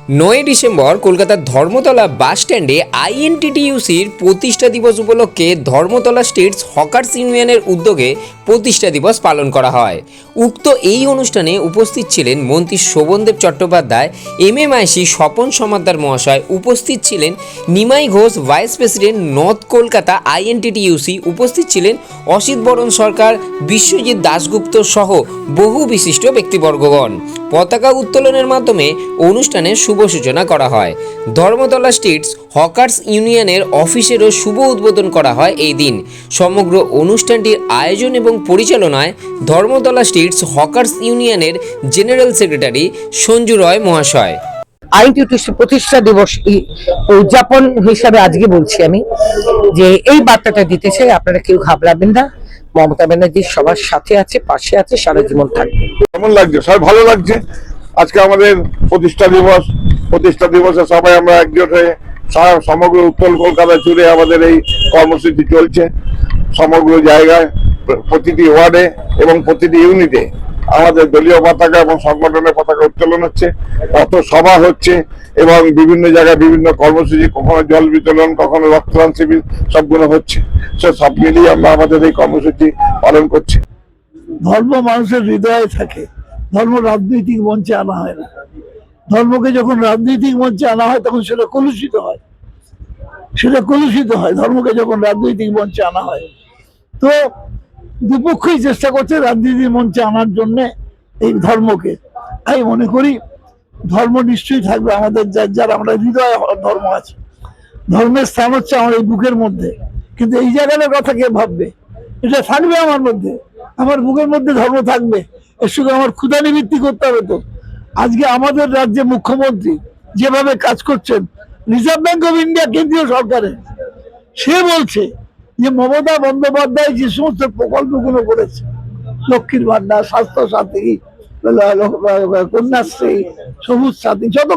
9 December কলকাতার ধর্মতলা বাস স্ট্যান্ডে আইএনটিটিইউসির প্রতিষ্ঠা দিবস উপলক্ষে ধর্মতলা স্টেটস হকার্স ইউনিয়নের উদ্যোগে প্রতিষ্ঠা দিবস পালন করা হয়। উক্ত এই অনুষ্ঠানে উপস্থিত ছিলেন মন্ত্রী শোভনদেব চট্টোপাধ্যায়, এমএমআইসি স্বপন সমাদ্দার মহাশয়, উপস্থিত ছিলেন Nimai Ghosh, vice president north Kolkata INTTUC, উপস্থিত ছিলেন অসিত বরণ সরকার, বিশ্বজিৎ দাশগুপ্ত সহ বহু বিশিষ্ট ব্যক্তিবর্গগণ। পতাকা উত্তোলনের মাধ্যমে অনুষ্ঠানের শুভ সূচনা করা হয়। ধর্মতলা স্টেটস হকার্স ইউনিয়নের অফিসেরও শুভ উদ্বোধন করা হয় এই দিন। সমগ্র অনুষ্ঠানটির আয়োজন এবং পরিচালনায় ধর্মতলা স্টেটস হকার্স ইউনিয়নের জেনারেল সেক্রেটারি সঞ্জু রয় মহাশয়। আইএনটিটিইউসি প্রতিষ্ঠা দিবস উদযাপন হিসাবে আজকে বলছি আমি যে এই বার্তাটা দিতে চাই, আপনারা কেউ ঘাবড়াবেন না। মমতা ব্যানার্জি সবার সাথে আছে, পাশে আছে, সারা জীবন থাকবে। কেমন লাগছে? সবাই ভালো লাগছে। আজকে আমাদের প্রতিষ্ঠা দিবসে সবাই আমরা একজোট হয়ে সমগ্র উত্তর কলকাতা জুড়ে আমাদের এই কর্মসূচি চলছে। সমগ্র জায়গায় প্রতিটি ওয়ার্ডে এবং প্রতিটি ইউনিটে আমাদের দলীয় পতাকা এবং সংগঠনের পতাকা উত্তোলন হচ্ছে, কত সভা হচ্ছে এবং বিভিন্ন জায়গায় বিভিন্ন কর্মসূচি, কখনো জল বিতরণ, কখনো রক্তদান শিবির, সবগুলো হচ্ছে। সব মিলিয়ে আমরা আমাদের এই কর্মসূচি পালন করছি। ধর্ম মানুষের হৃদয়ে থাকে, ধর্ম রাজনৈতিক মঞ্চে আনা হয় না। ধর্মকে যখন রাজনৈতিক মঞ্চে আনা হয় তখন সেটা কলুষিত হয়, ধর্মকে যখন রাজনৈতিক মঞ্চে আনা হয়। তো দুপক্ষই চেষ্টা করছে রাজনীতির মঞ্চে আনার জন্য এই ধর্মকে। আমি মনে করি ধর্ম নিশ্চয়ই থাকবে আমাদের, যার আমরা হৃদয়ে ধর্ম আছে। ধর্মের স্থান হচ্ছে আমার এই বুকের মধ্যে, কিন্তু এই জায়গাটার কথা কে ভাববে? এটা থাকবে আমার মধ্যে, আমার বুকের মধ্যে ধর্ম থাকবে। এর সঙ্গে আমার ক্ষুধা নিবৃত্তি করতে হবে। তো আজকে আমাদের রাজ্যে মুখ্যমন্ত্রী যেভাবে কাজ করছেন, রিজার্ভ ব্যাংক অফ ইন্ডিয়া কেন্দ্রীয় সরকারের, সে বলছে যে মমতা বন্দ্যোপাধ্যায় যে সমস্ত প্রকল্পগুলো করেছে, লক্ষ্মীর ভান্ডার, স্বাস্থ্য সাথী, কন্যাশ্রী, সবুজ সাথী, যত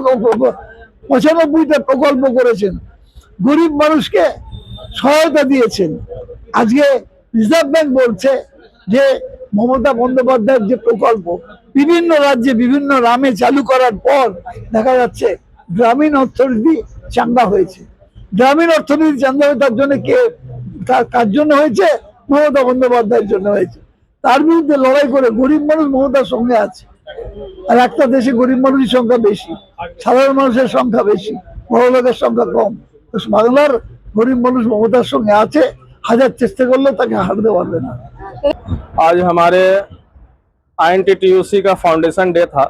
95টা প্রকল্প করেছেন, গরিব মানুষকে সহায়তা দিয়েছেন। আজকে রিজার্ভ ব্যাংক বলছে যে মমতা বন্দ্যোপাধ্যায়ের যে প্রকল্প বিভিন্ন রাজ্যে বিভিন্ন নামে চালু করার পর দেখা যাচ্ছে গ্রামীণ অর্থনীতি চাঙ্গা হয়েছে। গ্রামীণ অর্থনীতি চাঙ্গা হয়ে তার জন্য কার জন্য হয়েছে? মমতা বন্দ্যোপাধ্যায়ের জন্য হয়েছে। তার বিরুদ্ধে লড়াই করে গরিব মানুষ মমতার সঙ্গে আছে। আর একটা দেশে গরিব মানুষের সংখ্যা বেশি, সাধারণ মানুষের সংখ্যা বেশি, বড় লোকের সংখ্যা কম। তো বাংলার গরিব মানুষ মমতার সঙ্গে আছে, হাজার চেষ্টা করলেও তাকে হারতে পারবে না। आज हमारे आईएनटीटीयूसी का फाउंडेशन डे था,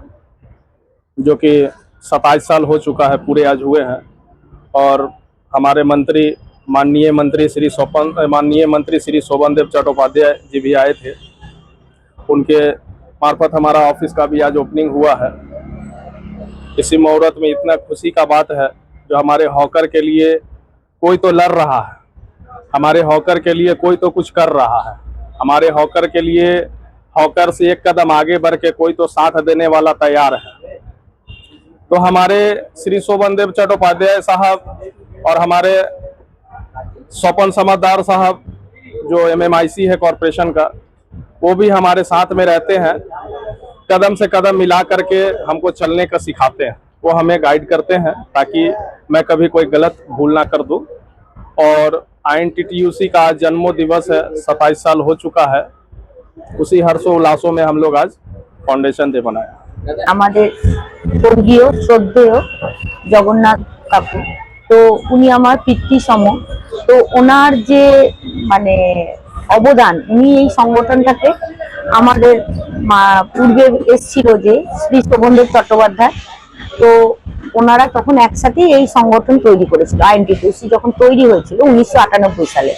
जो कि 27 साल हो चुका है, पूरे आज हुए हैं। और हमारे माननीय मंत्री श्री शोभनदेव चट्टोपाध्याय जी भी आए थे। उनके मार्फत हमारा ऑफिस का भी आज ओपनिंग हुआ है। इसी मुहूर्त में इतना खुशी का बात है, जो हमारे हॉकर के लिए कोई तो लड़ रहा है, हमारे हॉकर के लिए कोई तो कुछ कर रहा है, हमारे हॉकर के लिए हॉकर से एक कदम आगे बढ़ के कोई तो साथ देने वाला तैयार है। तो हमारे श्री शोभनदेव चट्टोपाध्याय साहब और हमारे स्वपन समझदार साहब, जो एमएमआईसी है कॉरपोरेशन का, वो भी हमारे साथ में रहते हैं। कदम से कदम मिला करके हमको चलने का सिखाते हैं, वो हमें गाइड करते हैं ताकि मैं कभी कोई गलत भूल ना कर दूं। और आईएनटीटीयूसी का आज जन्मो दिवस है, 27 साल हो चुका है। उसी हर्षोल्लासों में हम लोग आज फाउंडेशन डे बनाया। আমাদের স্বর্গীয় শ্রদ্ধেয় জগন্নাথ কাকু, তো উনি আমার পিতৃ সম। তো ওনার যে মানে অবদান, উনি এই সংগঠনটাকে আমাদের পূর্বে এসেছিল যে শ্রী শোভনদেব চট্টোপাধ্যায়, তো ওনারা তখন একসাথে এই সংগঠন তৈরি করেছিল। আইএনটিটিইউসি যখন তৈরি হয়েছিল 1998 সালে।